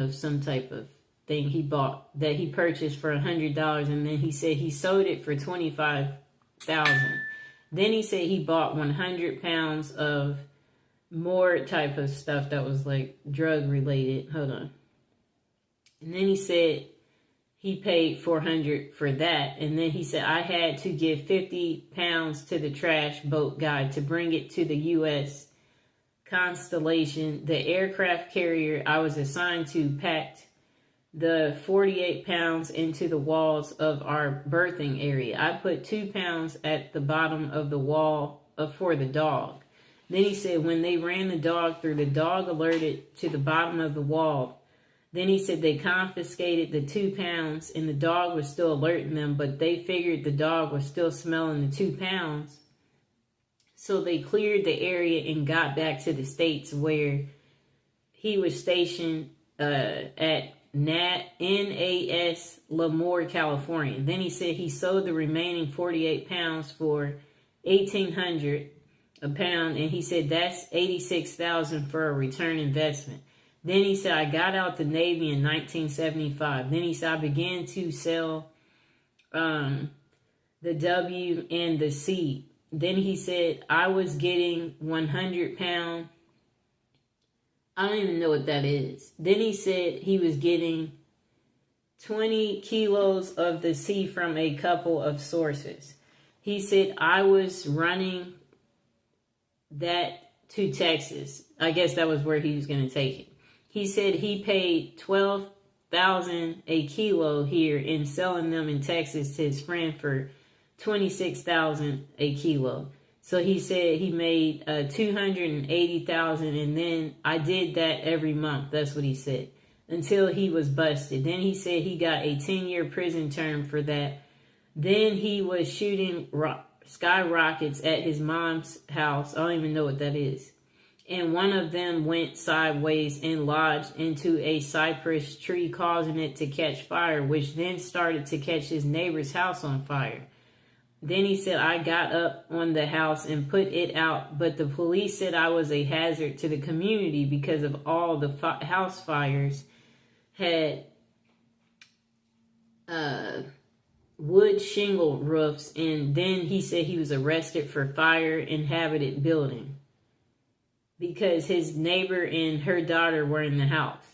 of some type of thing he bought that he purchased for $100, and then he said he sold it for 25,000. Then he said he bought 100 pounds of more type of stuff that was like drug related. Hold on. And then he said he paid 400 for that. And then he said, I had to give 50 pounds to the trash boat guy to bring it to the U.S. Constellation. The aircraft carrier I was assigned to packed the 48 pounds into the walls of our berthing area. I put 2 pounds at the bottom of the wall for the dog. Then he said when they ran the dog through, the dog alerted to the bottom of the wall. Then he said they confiscated the 2 pounds and the dog was still alerting them, but they figured the dog was still smelling the 2 pounds. So they cleared the area and got back to the States where he was stationed at NAS Lemoore, California. Then he said he sold the remaining 48 pounds for $1,800 a pound, and he said that's $86,000 for a return investment. Then he said I got out the Navy in 1975. Then he said I began to sell the W and the C. Then he said I was getting 100 pound. I don't even know what that is. Then he said he was getting 20 kilos of the C from a couple of sources. He said I was running that to Texas. I guess that was where he was going to take it. He said he paid $12,000 a kilo here and selling them in Texas to his friend for $26,000 a kilo. So he said he made $280,000, and then I did that every month. That's what he said until he was busted. Then he said he got a 10-year prison term for that. Then he was shooting skyrockets at his mom's house. I don't even know what that is. And one of them went sideways and lodged into a cypress tree, causing it to catch fire, which then started to catch his neighbor's house on fire. Then he said, I got up on the house and put it out, but the police said I was a hazard to the community because of all the house fires had wood shingle roofs. And then he said he was arrested for fire inhabited building because his neighbor and her daughter were in the house.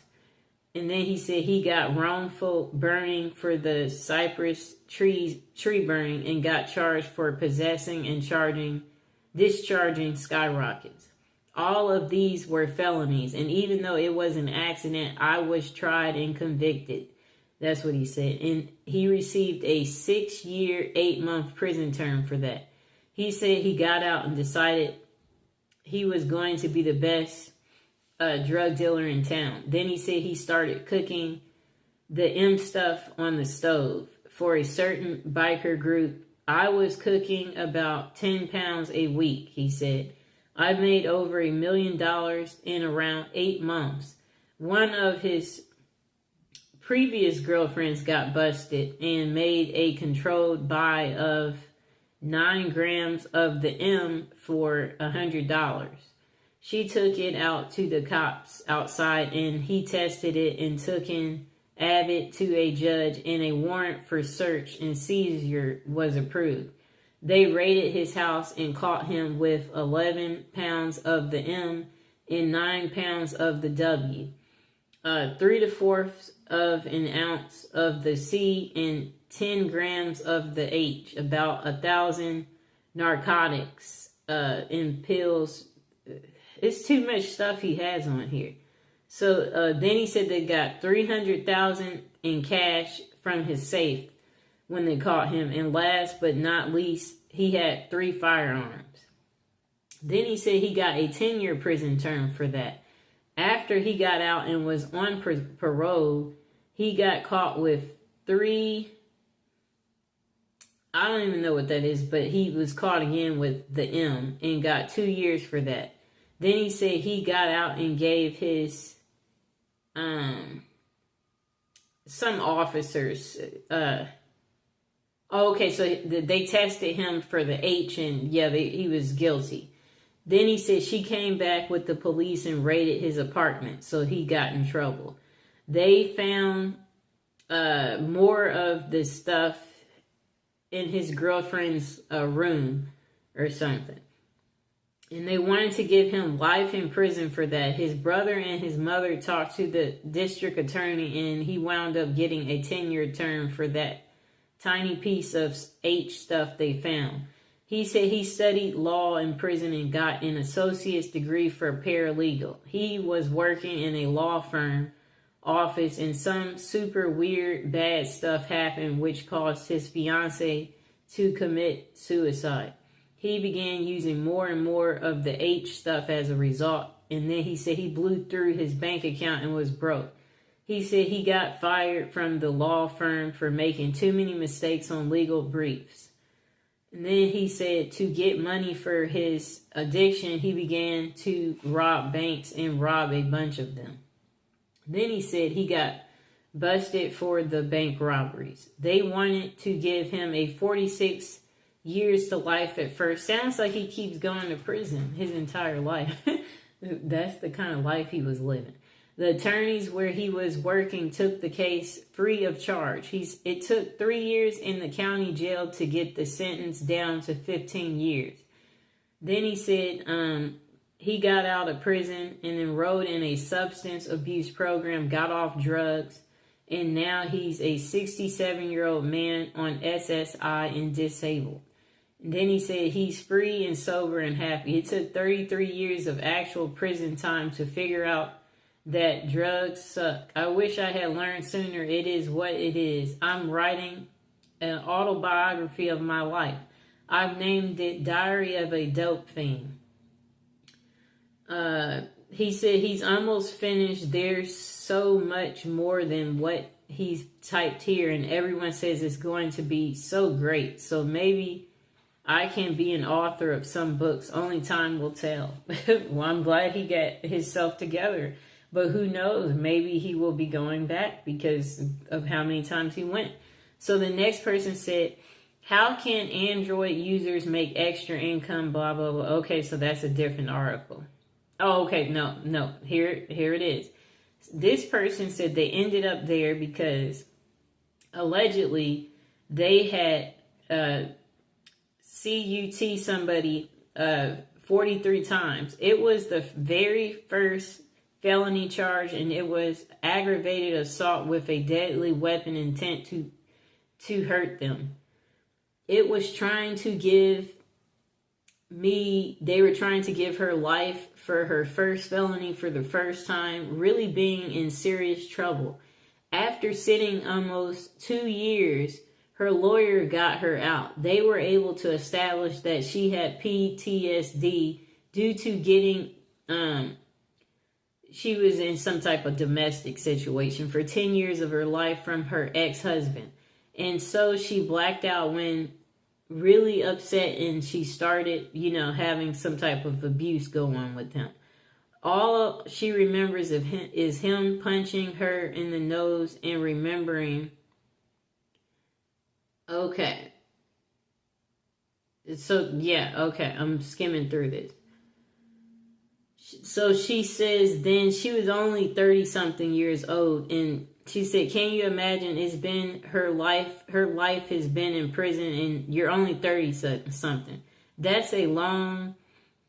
And then he said he got wrongful burning for the cypress tree burning and got charged for possessing and discharging skyrockets. All of these were felonies. And even though it was an accident, I was tried and convicted. That's what he said. And he received a 6-year, 8-month prison term for that. He said he got out and decided he was going to be the best drug dealer in town. Then he said he started cooking the M stuff on the stove for a certain biker group. I was cooking about 10 pounds a week, he said. I made over $1 million in around 8 months. One of his previous girlfriends got busted and made a controlled buy of 9 grams of the M for $100. She took it out to the cops outside and he tested it and took in Abbott to a judge, and a warrant for search and seizure was approved. They raided his house and caught him with 11 pounds of the M and 9 pounds of the W, 3/4 of an ounce of the C and 10 grams of the H, about 1,000 narcotics in pills. It's too much stuff he has on here. So then he said they got $300,000 in cash from his safe when they caught him. And last but not least, he had 3 firearms. Then he said he got a 10-year prison term for that. After he got out and was on parole, he got caught with 3... I don't even know what that is, but he was caught again with the M and got 2 years for that. Then he said he got out and gave his some officers okay, so they tested him for the H, and yeah, he was guilty. Then he said she came back with the police and raided his apartment, so he got in trouble. They found more of the stuff in his girlfriend's room or something. And they wanted to give him life in prison for that. His brother and his mother talked to the district attorney, and he wound up getting a 10-year term for that tiny piece of H stuff they found. He said he studied law in prison and got an associate's degree for paralegal. He was working in a law firm office, and some super weird bad stuff happened, which caused his fiance to commit suicide. He began using more and more of the H stuff as a result, and then he said he blew through his bank account and was broke. He said he got fired from the law firm for making too many mistakes on legal briefs. And then he said to get money for his addiction, he began to rob banks and rob a bunch of them. Then he said he got busted for the bank robberies. They wanted to give him a 46 years to life at first. Sounds like he keeps going to prison his entire life. That's the kind of life he was living. The attorneys where he was working took the case free of charge. It took 3 years in the county jail to get the sentence down to 15 years. Then he said he got out of prison and enrolled in a substance abuse program, got off drugs, and now he's a 67-year-old man on SSI and disabled. And then he said he's free and sober and happy. It took 33 years of actual prison time to figure out that drugs suck. I wish I had learned sooner. It is what it is. I'm writing an autobiography of my life. I've named it Diary of a Dope Fiend. He said he's almost finished. There's so much more than what he's typed here, and everyone says it's going to be so great. So maybe I can be an author of some books. Only time will tell. Well, I'm glad he got himself together. But who knows? Maybe he will be going back because of how many times he went. So the next person said, how can Android users make extra income, blah, blah, blah. Okay, so that's a different article. Oh, okay, no. Here it is. This person said they ended up there because allegedly they had CUT somebody 43 times. It was the very first felony charge, and it was aggravated assault with a deadly weapon intent to hurt them. It was trying to give they were trying to give her life for her first felony for the first time, really being in serious trouble. After sitting almost 2 years, her lawyer got her out. They were able to establish that she had PTSD due to getting, she was in some type of domestic situation for 10 years of her life from her ex-husband. And so she blacked out when really upset, and she started, having some type of abuse go on with him. All she remembers of him is him punching her in the nose and remembering. Okay. So, yeah, okay. I'm skimming through this. So she says then she was only 30-something years old, and she said, can you imagine, it's been her life has been in prison, and you're only 30-something. That's a long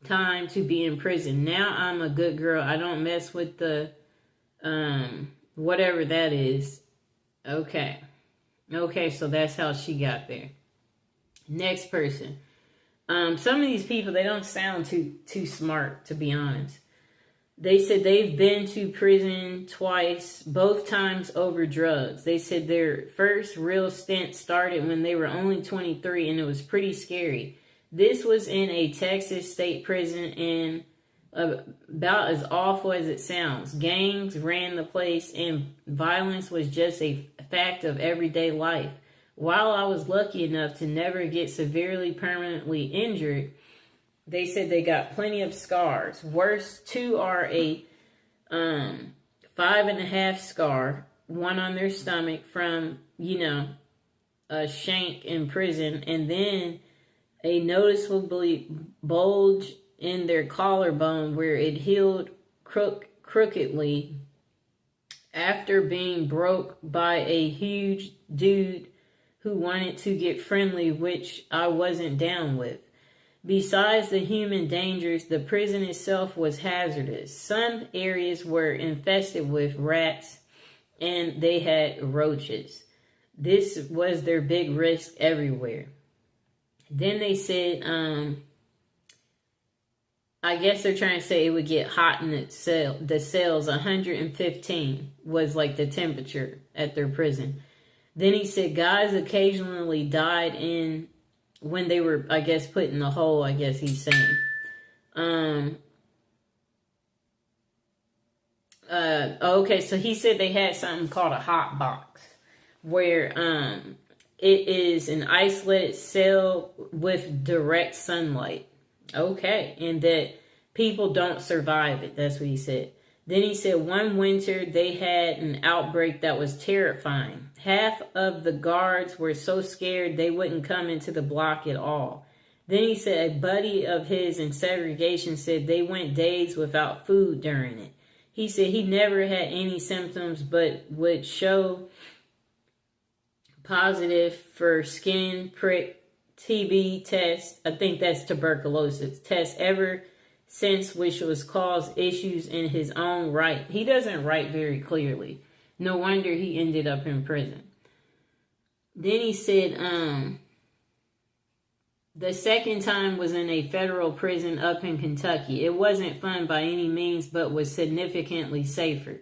time to be in prison. Now I'm a good girl. I don't mess with the, whatever that is. Okay, so that's how she got there. Next person. Some of these people, they don't sound too smart, to be honest. They said they've been to prison twice, both times over drugs. They said their first real stint started when they were only 23, and it was pretty scary. This was in a Texas state prison, and about as awful as it sounds. Gangs ran the place, and violence was just a fact of everyday life. While I was lucky enough to never get severely permanently injured, they said they got plenty of scars. Worst two are a 5.5 scar, one on their stomach from, a shank in prison, and then a noticeably bulge in their collarbone where it healed crookedly after being broke by a huge dude who wanted to get friendly, which I wasn't down with. Besides the human dangers, the prison itself was hazardous. Some areas were infested with rats and they had roaches. This was their big risk everywhere. Then they said, I guess they're trying to say it would get hot in the cells. 115 was like the temperature at their prison. Then he said guys occasionally died when they were, I guess, put in the hole, I guess he's saying. Okay, so he said they had something called a hot box, where it is an isolated cell with direct sunlight. Okay, and that people don't survive it. That's what he said. Then he said one winter they had an outbreak that was terrifying. Half of the guards were so scared they wouldn't come into the block at all. Then he said a buddy of his in segregation said they went days without food during it. He said he never had any symptoms but would show positive for skin prick, TB test, I think that's tuberculosis test ever since, which was caused issues in his own right. He doesn't write very clearly. No wonder he ended up in prison. Then he said the second time was in a federal prison up in Kentucky. It wasn't fun by any means, but was significantly safer.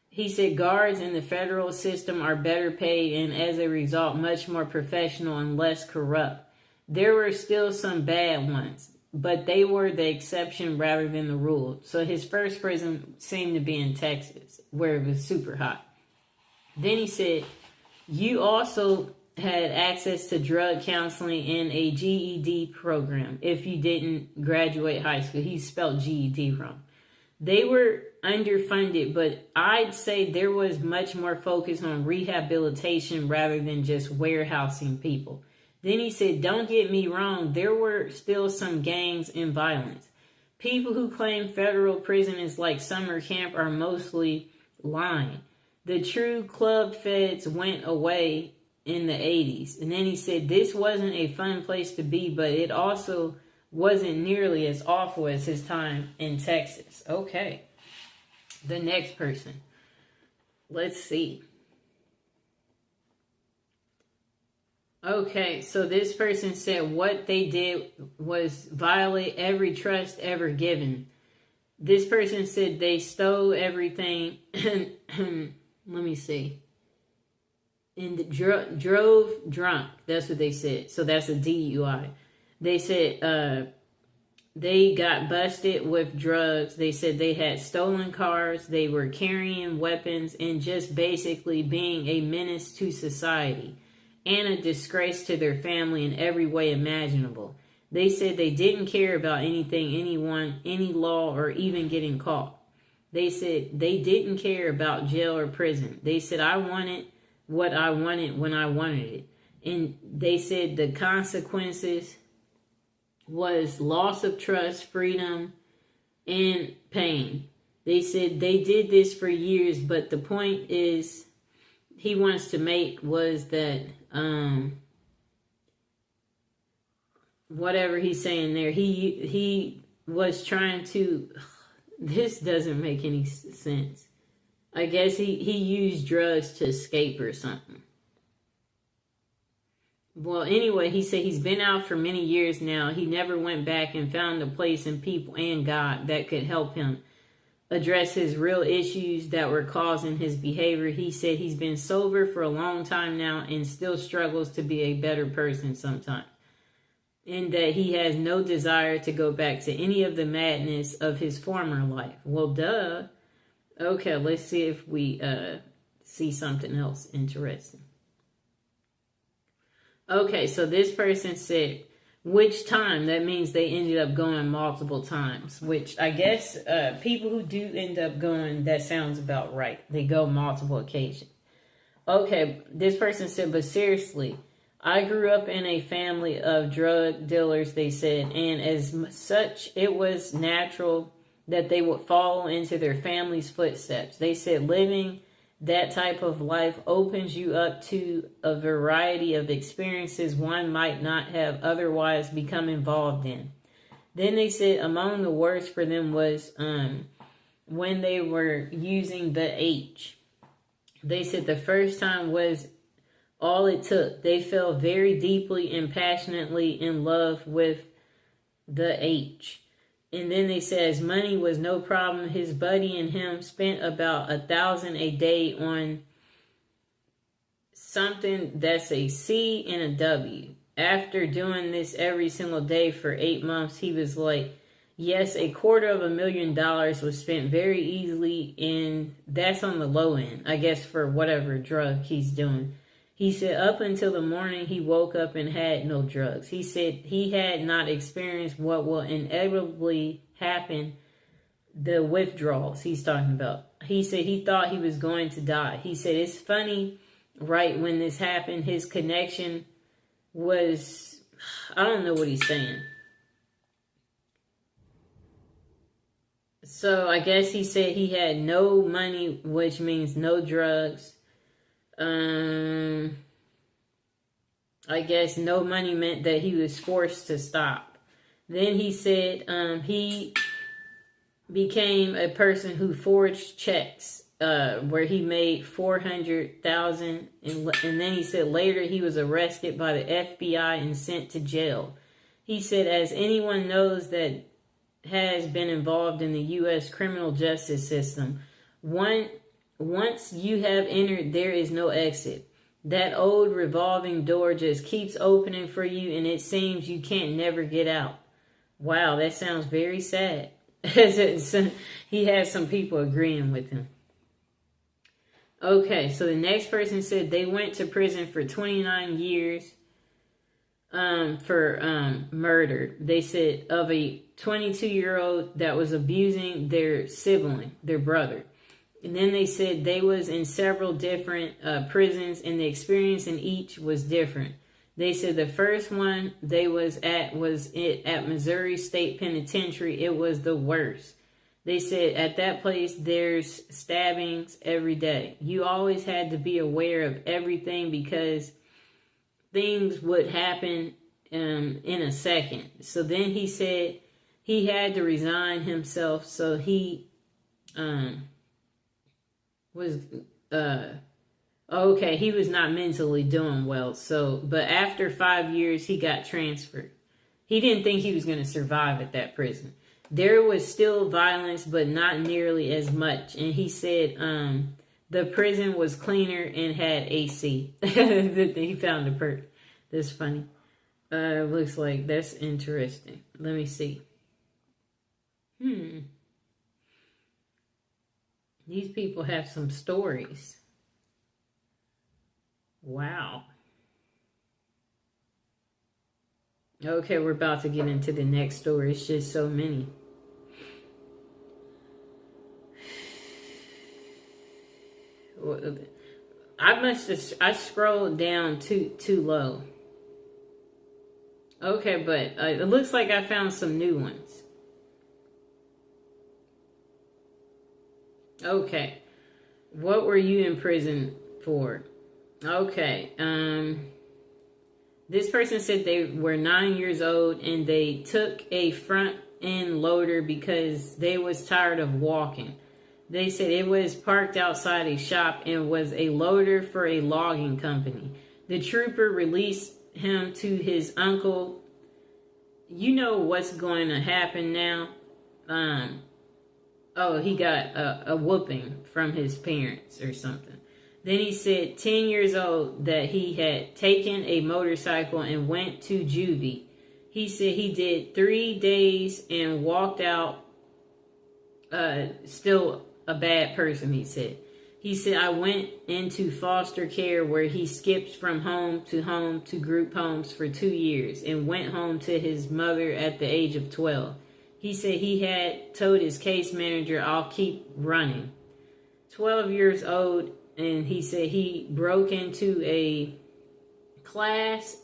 He said guards in the federal system are better paid and as a result much more professional and less corrupt. There were still some bad ones, but they were the exception rather than the rule. So his first prison seemed to be in Texas, where it was super hot. Then he said, you also had access to drug counseling and a GED program if you didn't graduate high school. He spelled GED wrong. They were underfunded, but I'd say there was much more focus on rehabilitation rather than just warehousing people. Then he said, don't get me wrong, there were still some gangs and violence. People who claim federal prison is like summer camp are mostly lying. The true club feds went away in the 80s. And then he said, this wasn't a fun place to be, but it also wasn't nearly as awful as his time in Texas. Okay. The next person. Let's see. Okay, so this person said what they did was violate every trust ever given. This person said they stole everything. Let me see. And drove drunk. That's what they said. So that's a DUI. They said they got busted with drugs. They said they had stolen cars. They were carrying weapons and just basically being a menace to society and a disgrace to their family in every way imaginable. They said they didn't care about anything, anyone, any law, or even getting caught. They said they didn't care about jail or prison. They said, I wanted what I wanted when I wanted it. And they said the consequences was loss of trust, freedom, and pain. They said they did this for years, but the point is he wants to make was that whatever he's saying there, he was trying to, this doesn't make any sense. I guess he used drugs to escape or something. Well, anyway, he said he's been out for many years now. He never went back and found a place in people and God that could help him address his real issues that were causing his behavior. He said he's been sober for a long time now and still struggles to be a better person sometimes. And that he has no desire to go back to any of the madness of his former life. Well, duh. Okay, let's see if we see something else interesting. Okay, so this person said, which time? That means they ended up going multiple times, which I guess people who do end up going, that sounds about right. They go multiple occasions. Okay, this person said, but seriously, I grew up in a family of drug dealers, they said, and as such, it was natural that they would follow into their family's footsteps. They said living That type of life opens you up to a variety of experiences one might not have otherwise become involved in. Then they said among the worst for them was when they were using the H. They said the first time was all it took. They fell very deeply and passionately in love with the H. And then they said as money was no problem, his buddy and him spent about $1,000 a day on something that's a C and a W. After doing this every single day for 8 months, he was like, yes, $250,000 was spent very easily, and that's on the low end, I guess, for whatever drug he's doing. He said up until the morning he woke up and had no drugs. He said he had not experienced what will inevitably happen, the withdrawals he's talking about. He said he thought he was going to die. He said it's funny, right when this happened, his connection was, I don't know what he's saying. So I guess he said he had no money, which means no drugs. I guess no money meant that he was forced to stop. Then he said he became a person who forged checks where he made $400,000, and then he said later he was arrested by the FBI and sent to jail. He said as anyone knows that has been involved in the U.S. criminal justice system, once you have entered, there is no exit. That old revolving door just keeps opening for you, and it seems you can't never get out. Wow, that sounds very sad. He has some people agreeing with him. Okay, so the next person said they went to prison for 29 years for murder. They said of a 22-year-old that was abusing their sibling, their brother. And then they said they was in several different prisons, and the experience in each was different. They said the first one they was at Missouri State Penitentiary. It was the worst. They said at that place there's stabbings every day. You always had to be aware of everything because things would happen in a second. So then he said he had to resign himself, so he was he was not mentally doing well. So but after 5 years he got transferred. He didn't think he was going to survive at that prison. There was still violence, but not nearly as much. And he said the prison was cleaner and had AC. He found a perk. That's funny. Looks like that's interesting. Let me see. These people have some stories. Wow. Okay, we're about to get into the next story. It's just so many. I scrolled down too low. Okay, but it looks like I found some new ones. Okay. What were you in prison for? Okay. This person said they were 9 years old and they took a front end loader because they was tired of walking. They said it was parked outside a shop and was a loader for a logging company. The trooper released him to his uncle. You know what's going to happen now? He got a whooping from his parents or something. Then he said 10 years old that he had taken a motorcycle and went to juvie. He said he did 3 days and walked out still a bad person, he said. He said, I went into foster care where he skipped from home to group homes for 2 years and went home to his mother at the age of 12. He said he had told his case manager, I'll keep running. 12 years old, and he said he broke into a class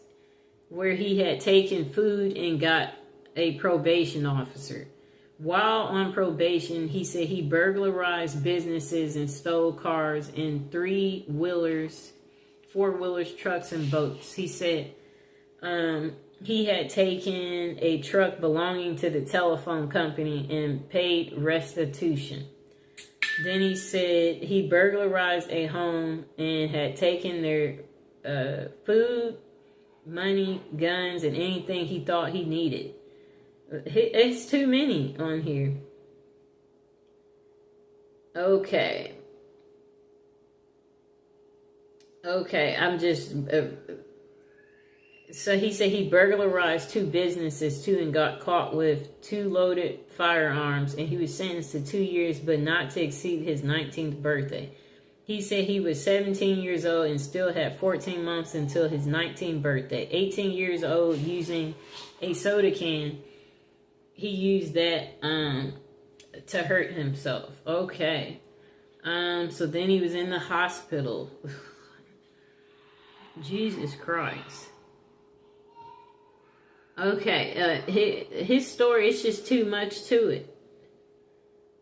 where he had taken food and got a probation officer. While on probation, he said he burglarized businesses and stole cars and four-wheelers, trucks, and boats. He said he had taken a truck belonging to the telephone company and paid restitution. Then he said he burglarized a home and had taken their food, money, guns, and anything he thought he needed. It's too many on here. Okay, I'm just... so he said he burglarized 2 businesses too and got caught with 2 loaded firearms, and he was sentenced to 2 years but not to exceed his 19th birthday. He said he was 17 years old and still had 14 months until his 19th birthday. 18 years old, using a soda can. He used that to hurt himself. Okay. So then he was in the hospital. Jesus Christ. Okay, his story is just too much to it.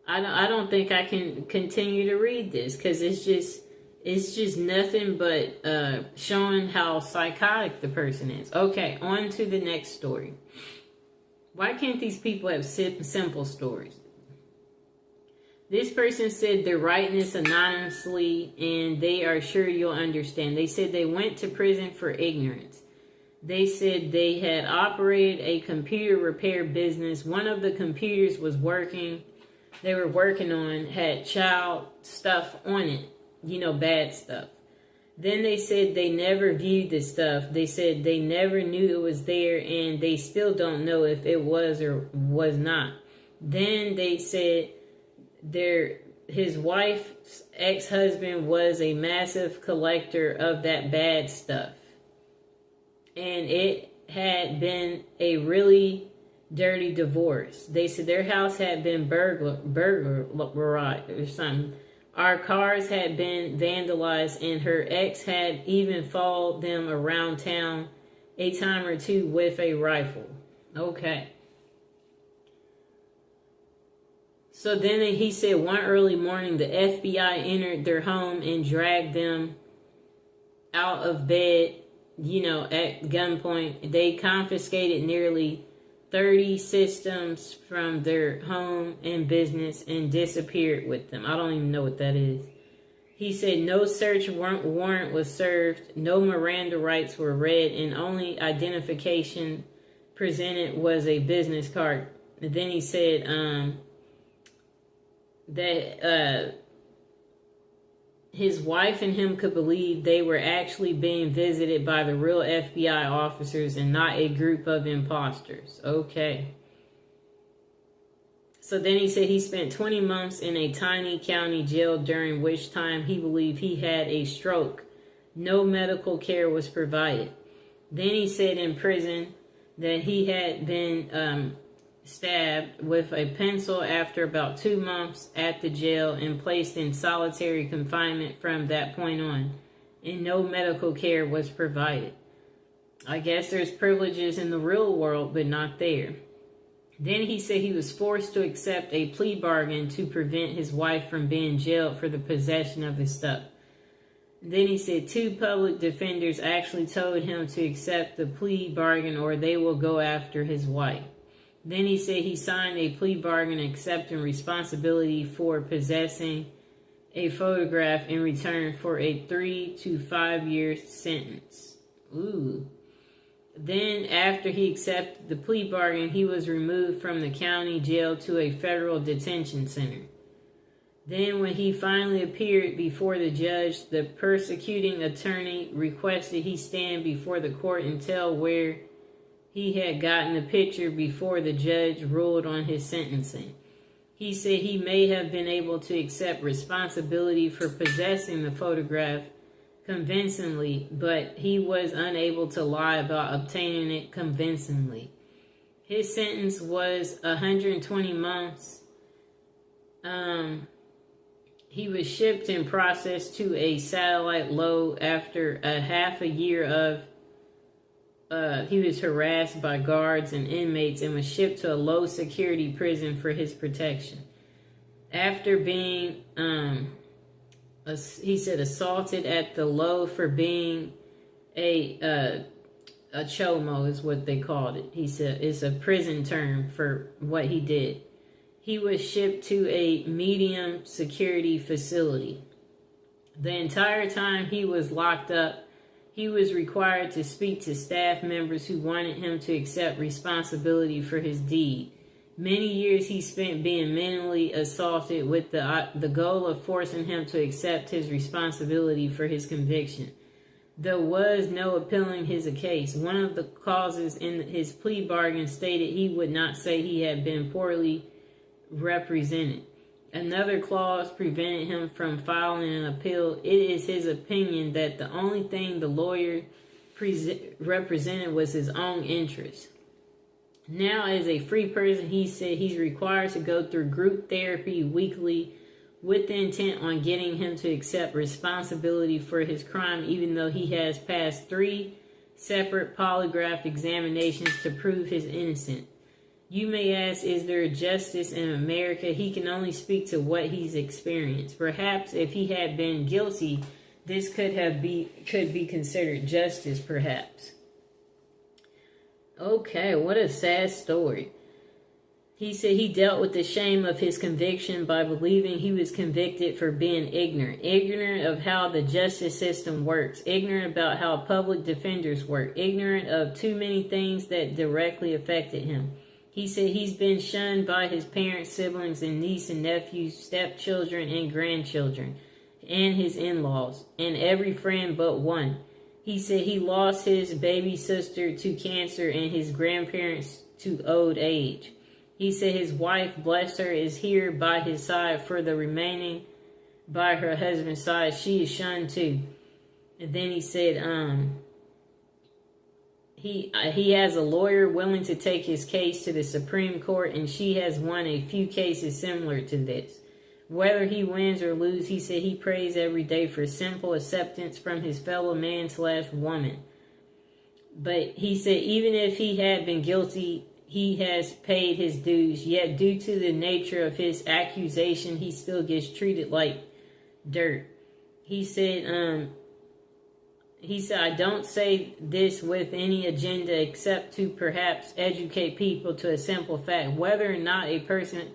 I don't think I can continue to read this because it's just nothing but showing how psychotic the person is. Okay, on to the next story. Why can't these people have simple stories? This person said they're writing this anonymously and they are sure you'll understand. They said they went to prison for ignorance. They said they had operated a computer repair business. One of the computers they were working on had child stuff on it, bad stuff. Then they said they never viewed the stuff. They said they never knew it was there, and they still don't know if it was or was not. Then they said his wife's ex-husband was a massive collector of that bad stuff. And it had been a really dirty divorce. They said their house had been burglarized or something. Our cars had been vandalized, and her ex had even followed them around town a time or two with a rifle. Okay. So then he said one early morning the FBI entered their home and dragged them out of bed, at gunpoint. They confiscated nearly 30 systems from their home and business and disappeared with them. I don't even know what that is. He said no search warrant was served, no Miranda rights were read, and only identification presented was a business card. And then he said that his wife and him could believe they were actually being visited by the real FBI officers and not a group of imposters. Okay. So then he said he spent 20 months in a tiny county jail, during which time he believed he had a stroke. No medical care was provided. Then he said in prison that he had been stabbed with a pencil after about 2 months at the jail and placed in solitary confinement from that point on, and no medical care was provided. I guess there's privileges in the real world, but not there. Then he said he was forced to accept a plea bargain to prevent his wife from being jailed for the possession of the stuff. Then he said 2 public defenders actually told him to accept the plea bargain or they will go after his wife. Then he said he signed a plea bargain accepting responsibility for possessing a photograph in return for a 3 to 5 year sentence. Ooh. Then after he accepted the plea bargain, he was removed from the county jail to a federal detention center. Then when he finally appeared before the judge, the prosecuting attorney requested he stand before the court and tell where he had gotten the picture before the judge ruled on his sentencing. He said he may have been able to accept responsibility for possessing the photograph convincingly, but he was unable to lie about obtaining it convincingly. His sentence was 120 months. He was shipped and processed to a satellite load after a half a year of he was harassed by guards and inmates and was shipped to a low security prison for his protection. After being, he said, assaulted at the low for being a chomo is what they called it. He said it's a prison term for what he did. He was shipped to a medium security facility. The entire time he was locked up, he was required to speak to staff members who wanted him to accept responsibility for his deed. Many years he spent being mentally assaulted with the goal of forcing him to accept his responsibility for his conviction. There was no appealing his case. One of the clauses in his plea bargain stated he would not say he had been poorly represented. Another clause prevented him from filing an appeal. It is his opinion that the only thing the lawyer represented was his own interest. Now, as a free person, he said he's required to go through group therapy weekly with the intent on getting him to accept responsibility for his crime, even though he has passed 3 separate polygraph examinations to prove his innocence. You may ask, is there justice in America? He can only speak to what he's experienced. Perhaps if he had been guilty, this could be considered justice, perhaps. Okay, what a sad story. He said he dealt with the shame of his conviction by believing he was convicted for being ignorant of how the justice system works, ignorant about how public defenders work, ignorant of too many things that directly affected him. He said he's been shunned by his parents, siblings, and niece and nephews, stepchildren and grandchildren, and his in-laws, and every friend but one. He said he lost his baby sister to cancer and his grandparents to old age. He said his wife, bless her, is here by his side for the remaining by her husband's side. She is shunned too. And then he said, he has a lawyer willing to take his case to the Supreme Court, and she has won a few cases similar to this. Whether he wins or loses, he said he prays every day for simple acceptance from his fellow man/woman. But he said even if he had been guilty, he has paid his dues. Yet due to the nature of his accusation, he still gets treated like dirt. He said, I don't say this with any agenda except to perhaps educate people to a simple fact. Whether or not a person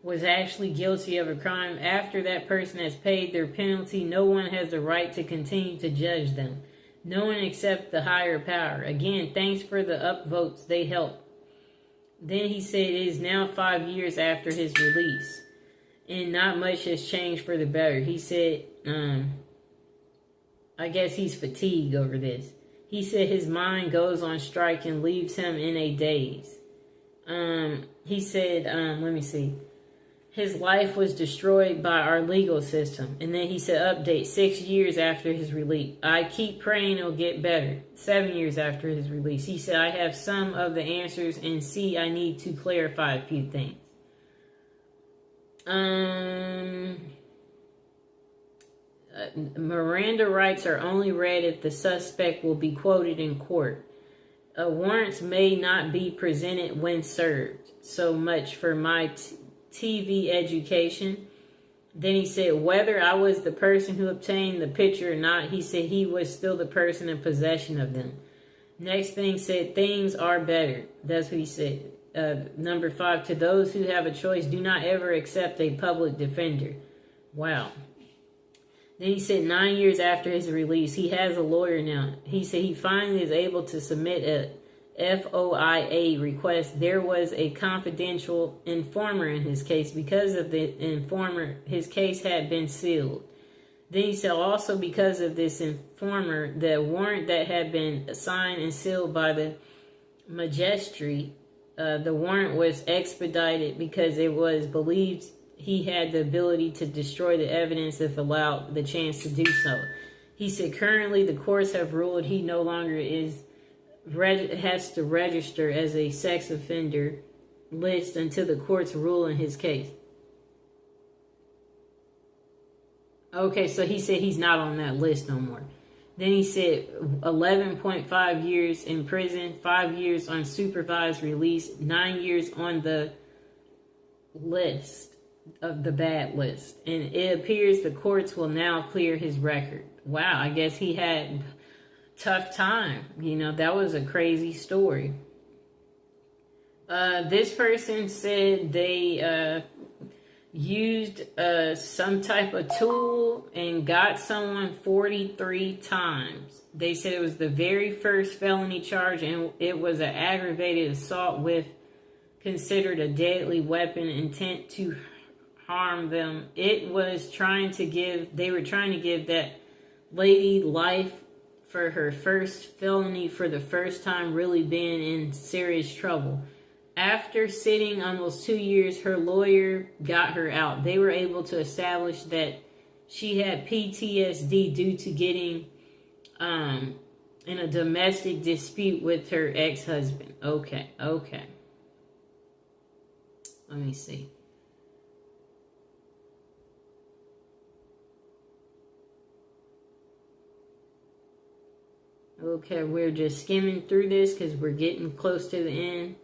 was actually guilty of a crime, after that person has paid their penalty, no one has the right to continue to judge them. No one except the higher power. Again, thanks for the upvotes. They help. Then he said it is now 5 years after his release, and not much has changed for the better. He said, I guess he's fatigued over this. He said his mind goes on strike and leaves him in a daze. He said, let me see. His life was destroyed by our legal system. And then he said, update, 6 years after his release. I keep praying it'll get better. 7 years after his release. He said, I have some of the answers and see I need to clarify a few things. Miranda rights are only read if the suspect will be quoted in court. Warrants may not be presented when served. So much for my TV education. Then he said, whether I was the person who obtained the picture or not, he said he was still the person in possession of them. Next thing said, things are better. That's what he said. Number 5, to those who have a choice, do not ever accept a public defender. Wow. Then he said 9 years after his release, he has a lawyer now. He said he finally is able to submit a FOIA request. There was a confidential informer in his case. Because of the informer, his case had been sealed. Then he said also because of this informer, the warrant that had been signed and sealed by the magistrate, the warrant was expedited because it was believed he had the ability to destroy the evidence if allowed the chance to do so. He said currently the courts have ruled he no longer has to register as a sex offender list until the courts rule in his case. Okay, so he said he's not on that list no more. Then he said 11.5 years in prison, 5 years on supervised release, 9 years on the list of the bad list. And it appears the courts will now clear his record. Wow, I guess he had tough time. You know, that was a crazy story. This person said they used some type of tool and got someone 43 times. They said it was the very first felony charge, and it was an aggravated assault with considered a deadly weapon, intent to harm them. They were trying to give that lady life for her first felony, for the first time really being in serious trouble. After sitting almost 2 years, her lawyer got her out. They were able to establish that she had PTSD due to getting in a domestic dispute with her ex-husband. Okay. Let me see. Okay, we're just skimming through this because we're getting close to the end.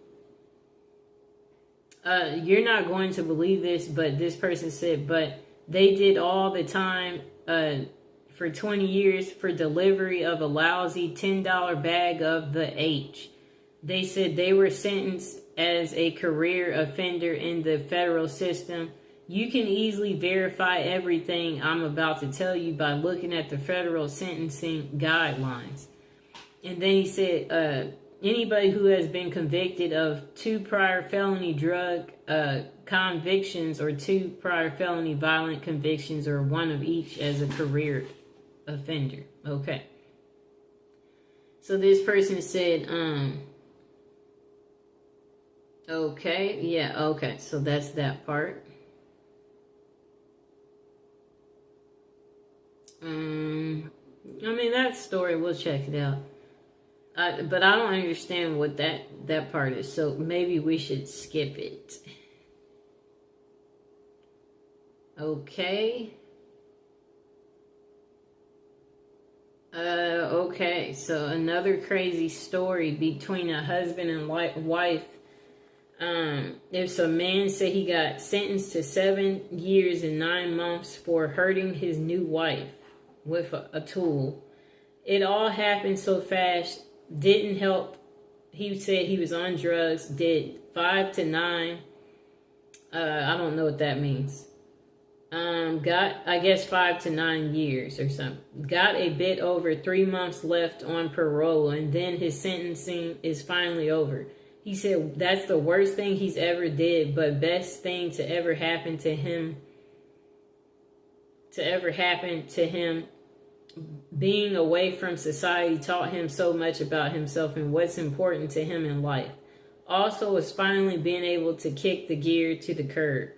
You're not going to believe this, but this person said, but they did all the time for 20 years for delivery of a lousy $10 bag of the H. They said they were sentenced as a career offender in the federal system. You can easily verify everything I'm about to tell you by looking at the federal sentencing guidelines. And then he said, anybody who has been convicted of 2 prior felony drug convictions or 2 prior felony violent convictions or 1 of each as a career offender. Okay. So this person said, okay, yeah, okay. So that's that part. I mean, that story, we'll check it out. But I don't understand what that part is, so maybe we should skip it. Okay. Okay, so another crazy story between a husband and wife. If a man said he got sentenced to 7 years and 9 months for hurting his new wife with a tool. It all happened so fast. Didn't help. He said he was on drugs. Did 5 to 9. I don't know what that means. Got, I guess, 5 to 9 years or something. Got a bit over 3 months left on parole, and then his sentencing is finally over. He said that's the worst thing he's ever did, but best thing to ever happen to him. Being away from society taught him so much about himself and what's important to him in life. Also was finally being able to kick the gear to the curb.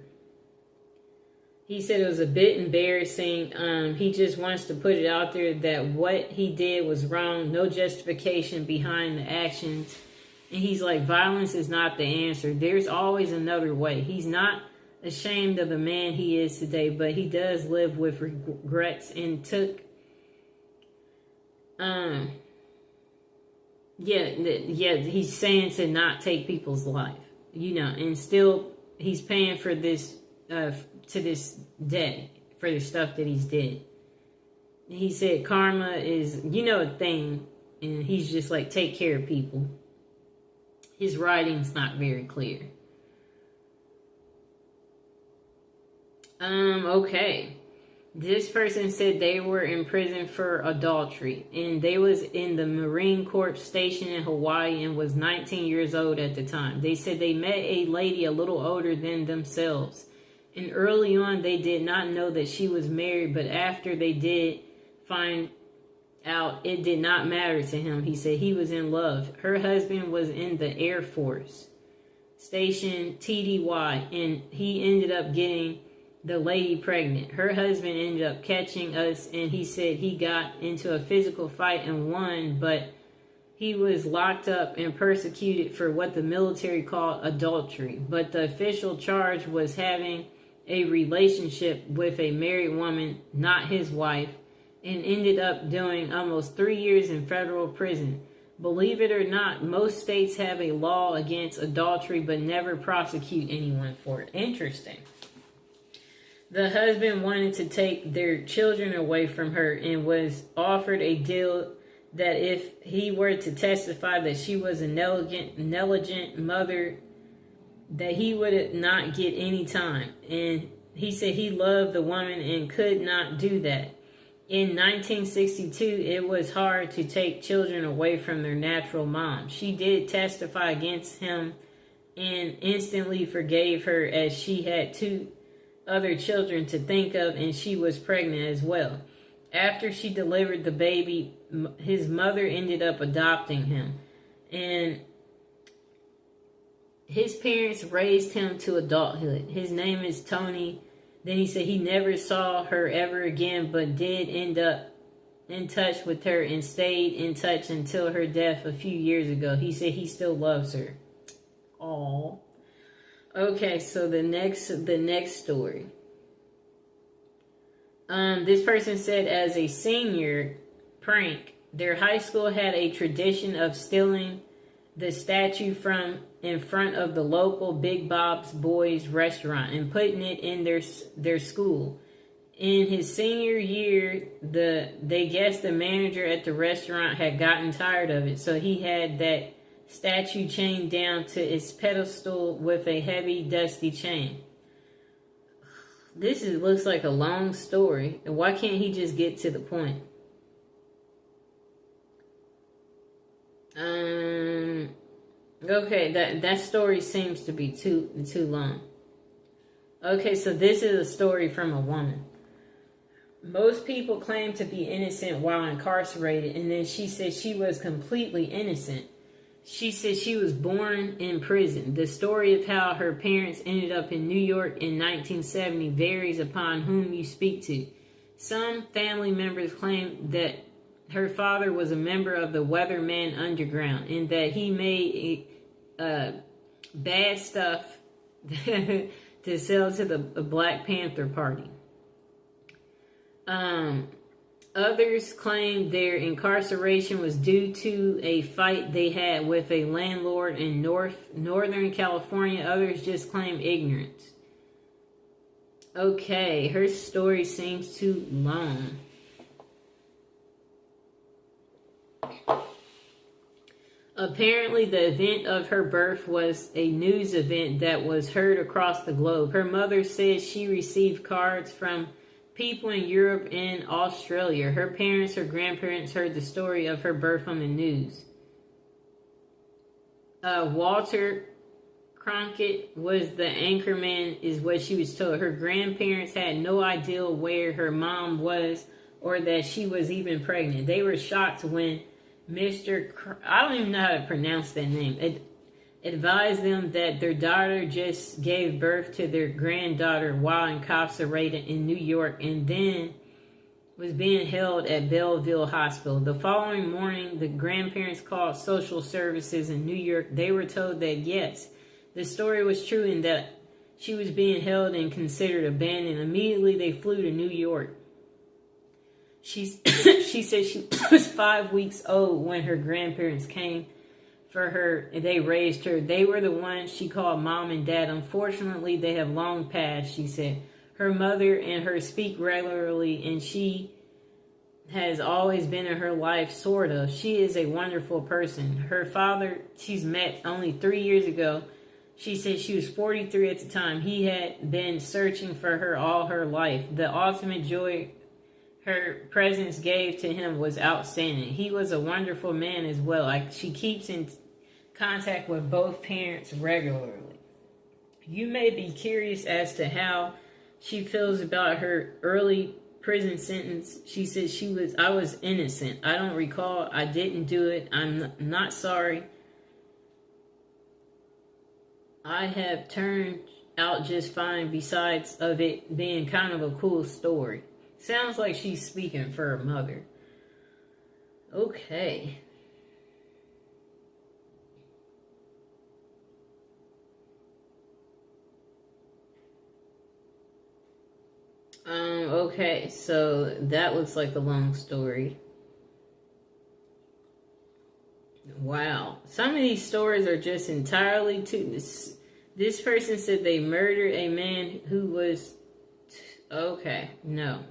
He said it was a bit embarrassing. He just wants to put it out there that what he did was wrong. No justification behind the actions. And he's like, violence is not the answer. There's always another way. He's not ashamed of the man he is today, but he does live with regrets and took he's saying to not take people's life, and still he's paying for this to this day for the stuff that he's did. He said karma is a thing, and he's just like, take care of people. His writing's not very clear. Okay. This person said they were in prison for adultery, and they was in the Marine Corps station in Hawaii and was 19 years old at the time. They said they met a lady a little older than themselves, and early on they did not know that she was married, but after they did find out, it did not matter to him. He said he was in love. Her husband was in the Air Force, station TDY, and he ended up getting the lady pregnant. Her husband ended up catching us, and he said he got into a physical fight and won, but he was locked up and persecuted for what the military called adultery. But the official charge was having a relationship with a married woman, not his wife, and ended up doing almost 3 years in federal prison. Believe it or not, most states have a law against adultery but never prosecute anyone for it. Interesting. The husband wanted to take their children away from her and was offered a deal that if he were to testify that she was a negligent mother, that he would not get any time. And he said he loved the woman and could not do that. In 1962, it was hard to take children away from their natural mom. She did testify against him and instantly forgave her, as she had 2 other children to think of and she was pregnant as well. After she delivered the baby, his mother ended up adopting him, and his parents raised him to adulthood. His name is Tony. Then he said he never saw her ever again, but did end up in touch with her and stayed in touch until her death a few years ago. He said he still loves her. Aww. Okay, so the next story. This person said, as a senior prank, their high school had a tradition of stealing the statue from in front of the local Big Bob's Boys restaurant and putting it in their school. In his senior year, they guessed the manager at the restaurant had gotten tired of it, so he had that statue chained down to its pedestal with a heavy, dusty chain. Looks like a long story. And why can't he just get to the point? Okay, that story seems to be too long. Okay, so this is a story from a woman. Most people claim to be innocent while incarcerated, and then she said she was completely innocent. She said she was born in prison. The story of how her parents ended up in New York in 1970 varies upon whom you speak to. Some family members claim that her father was a member of the Weatherman Underground and that he made bad stuff to sell to the Black Panther Party. Others claim their incarceration was due to a fight they had with a landlord in Northern California. Others just claim ignorance. Okay, her story seems too long. Apparently, the event of her birth was a news event that was heard across the globe. Her mother says she received cards from people in Europe and Australia. Her parents or grandparents heard the story of her birth on the news. Walter Cronkite was the anchorman, is what she was told. Her grandparents had no idea where her mom was or that she was even pregnant. They were shocked when I don't even know how to pronounce that name, advised them that their daughter just gave birth to their granddaughter while incarcerated in New York and then was being held at Belleville Hospital. The following morning, the grandparents called social services in New York. They were told that yes, the story was true and that she was being held and considered abandoned. Immediately, they flew to New York. She said she was 5 weeks old when her grandparents came for her. They raised her. They were the ones she called mom and dad. Unfortunately, they have long passed, she said. Her mother and her speak regularly, and she has always been in her life, sort of. She is a wonderful person. Her father, she's met only 3 years ago. She said she was 43 at the time. He had been searching for her all her life. The ultimate joy her presence gave to him was outstanding. He was a wonderful man as well. She keeps in contact with both parents regularly. You may be curious as to how she feels about her early prison sentence. She said I was innocent. I don't recall. I didn't do it. I'm not sorry. I have turned out just fine besides of it being kind of a cool story. Sounds like she's speaking for her mother. Okay. Okay, so that looks like a long story. Wow. Some of these stories are just entirely too... This person said they murdered a man who was... Okay, no.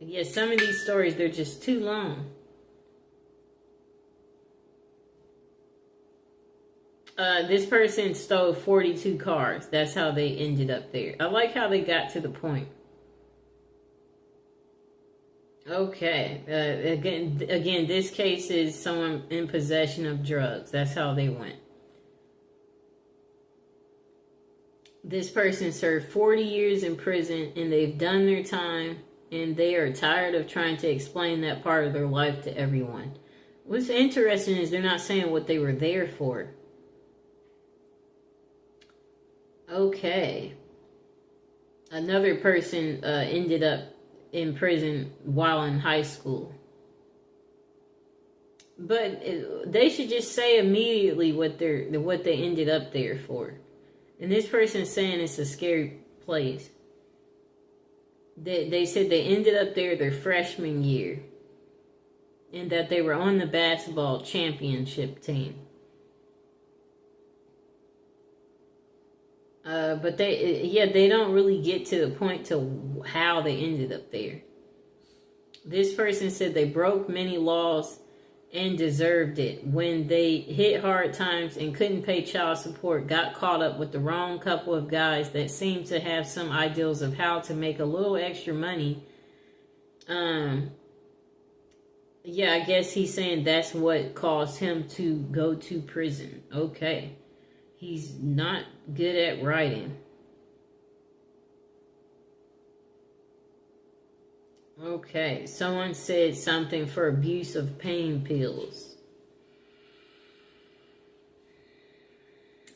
Yeah, some of these stories, they're just too long. This person stole 42 cars. That's how they ended up there. I like how they got to the point. Okay. Again, this case is someone in possession of drugs. That's how they went. This person served 40 years in prison, and they've done their time, and they are tired of trying to explain that part of their life to everyone. What's interesting is they're not saying what they were there for. Okay. Another person ended up in prison while in high school. But they should just say immediately what they ended up there for. And this person is saying it's a scary place. They said they ended up there their freshman year. And that they were on the basketball championship team. But they don't really get to the point to how they ended up there. This person said they broke many laws and deserved it. When they hit hard times and couldn't pay child support, got caught up with the wrong couple of guys that seemed to have some ideals of how to make a little extra money. Yeah, I guess he's saying that's what caused him to go to prison. Okay. He's not good at writing. Okay, someone said something for abuse of pain pills.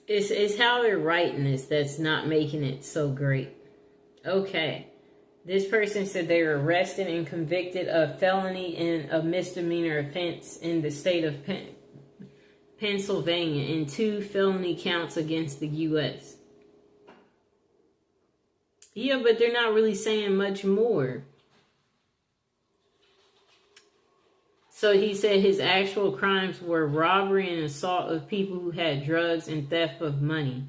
It's how they're writing this that's not making it so great. Okay. This person said they were arrested and convicted of felony and a misdemeanor offense in the state of Pennsylvania and 2 felony counts against the U.S. Yeah, but they're not really saying much more. So he said his actual crimes were robbery and assault of people who had drugs and theft of money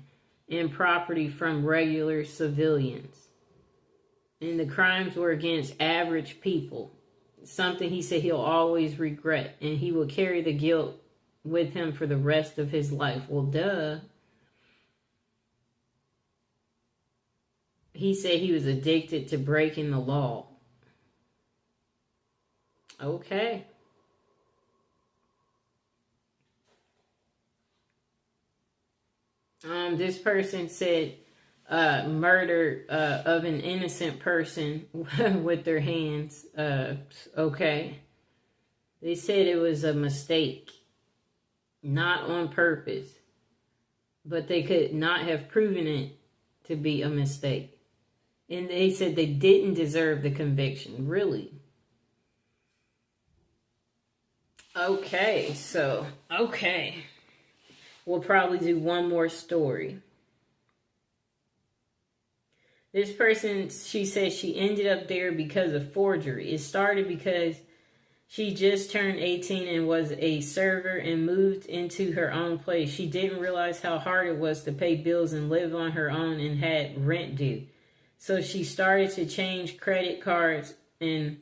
and property from regular civilians. And the crimes were against average people. Something he said he'll always regret. And he will carry the guilt with him for the rest of his life. Well, duh. He said he was addicted to breaking the law. Okay. This person said murder of an innocent person with their hands. Okay. They said it was a mistake. Not on purpose. But they could not have proven it to be a mistake. And they said they didn't deserve the conviction. Really? Okay, so, okay. We'll probably do one more story. This person, she says she ended up there because of forgery. It started because she just turned 18 and was a server and moved into her own place. She didn't realize how hard it was to pay bills and live on her own and had rent due. So she started to change credit cards and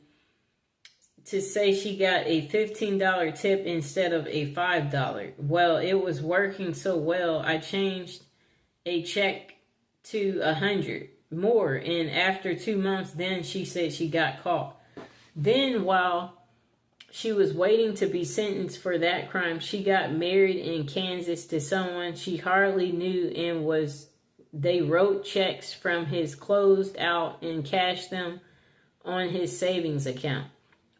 to say she got a $15 tip instead of a $5. Well, it was working so well, I changed a check to $100 more. And after 2 months, then she said she got caught. Then while she was waiting to be sentenced for that crime, she got married in Kansas to someone she hardly knew and they wrote checks from his closed out and cashed them on his savings account.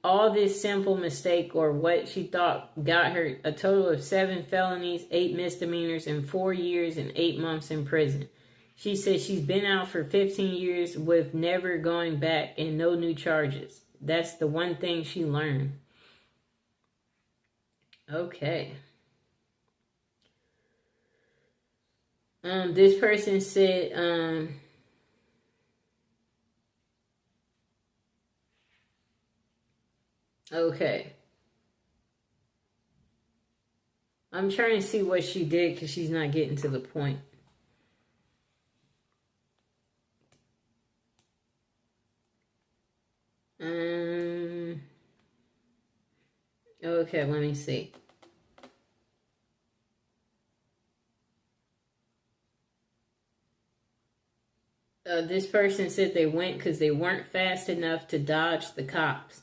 All this simple mistake, or what she thought, got her a total of 7 felonies, 8 misdemeanors, and 4 years and 8 months in prison. She says she's been out for 15 years with never going back and no new charges. That's the one thing she learned. Okay. This person said, okay. I'm trying to see what she did because she's not getting to the point. Okay, let me see. This person said they went because they weren't fast enough to dodge the cops.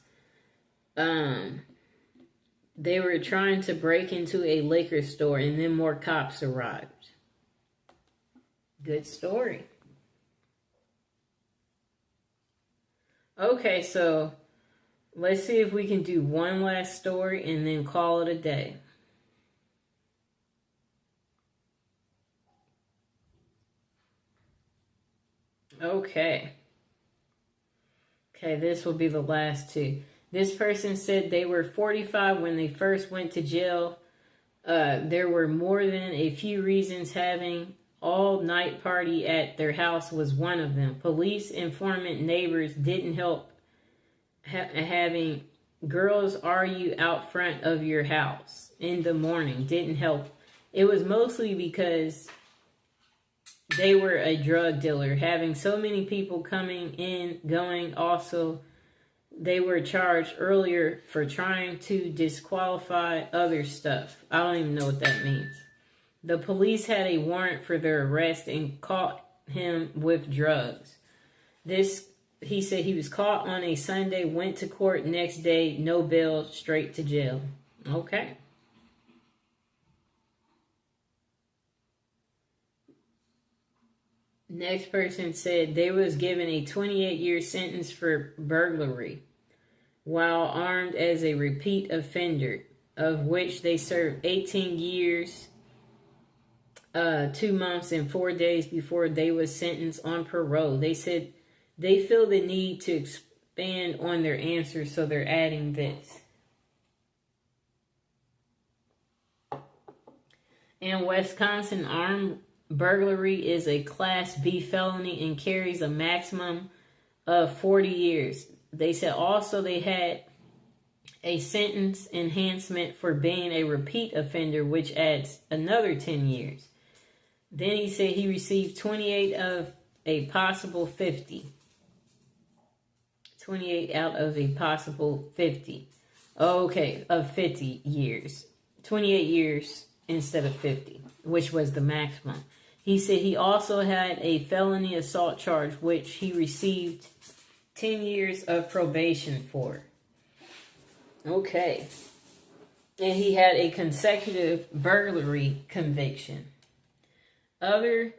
They were trying to break into a liquor store and then more cops arrived. Good story. Okay, so let's see if we can do one last story and then call it a day. Okay, this will be the last two. This person said they were 45 when they first went to jail. There were more than a few reasons. Having all-night party at their house was one of them. Police informant neighbors didn't help. Having girls argue out front of your house in the morning didn't help. It was mostly because they were a drug dealer. Having so many people coming in, going. Also, they were charged earlier for trying to disqualify other stuff. I don't even know what that means. The police had a warrant for their arrest and caught him with drugs. He said he was caught on a Sunday, went to court next day, no bail, straight to jail. Okay. Next person said they was given a 28-year sentence for burglary while armed as a repeat offender, of which they served 18 years, 2 months, and 4 days before they was sentenced on parole. They said they feel the need to expand on their answers, so they're adding this. In Wisconsin, armed burglary is a Class B felony and carries a maximum of 40 years. They said also they had a sentence enhancement for being a repeat offender, which adds another 10 years. Then he said he received 28 of a possible 50. 28 out of a possible 50. Okay, of 50 years. 28 years instead of 50, which was the maximum. He said he also had a felony assault charge, which he received 10 years of probation for. Okay. And he had a consecutive burglary conviction. Other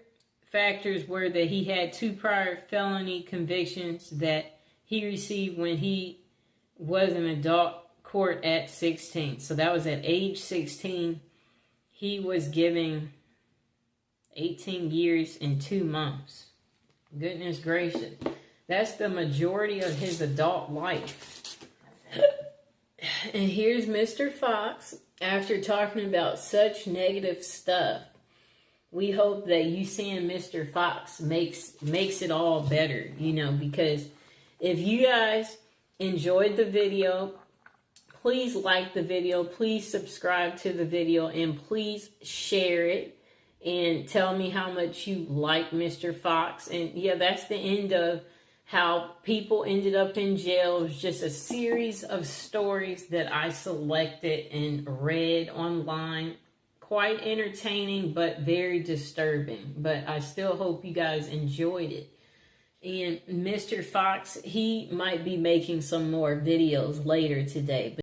factors were that he had 2 prior felony convictions that he received when he was in adult court at 16. So that was at age 16. He was given 18 years and 2 months. Goodness gracious. That's the majority of his adult life. And here's Mr. Fox. After talking about such negative stuff, we hope that you seeing Mr. Fox makes it all better, because if you guys enjoyed the video, please like the video, please subscribe to the video, and please share it and tell me how much you like Mr. Fox. And yeah, that's the end of how people ended up in jail. It was just a series of stories that I selected and read online. Quite entertaining, but very disturbing. But I still hope you guys enjoyed it. And Mr. Fox, he might be making some more videos later today.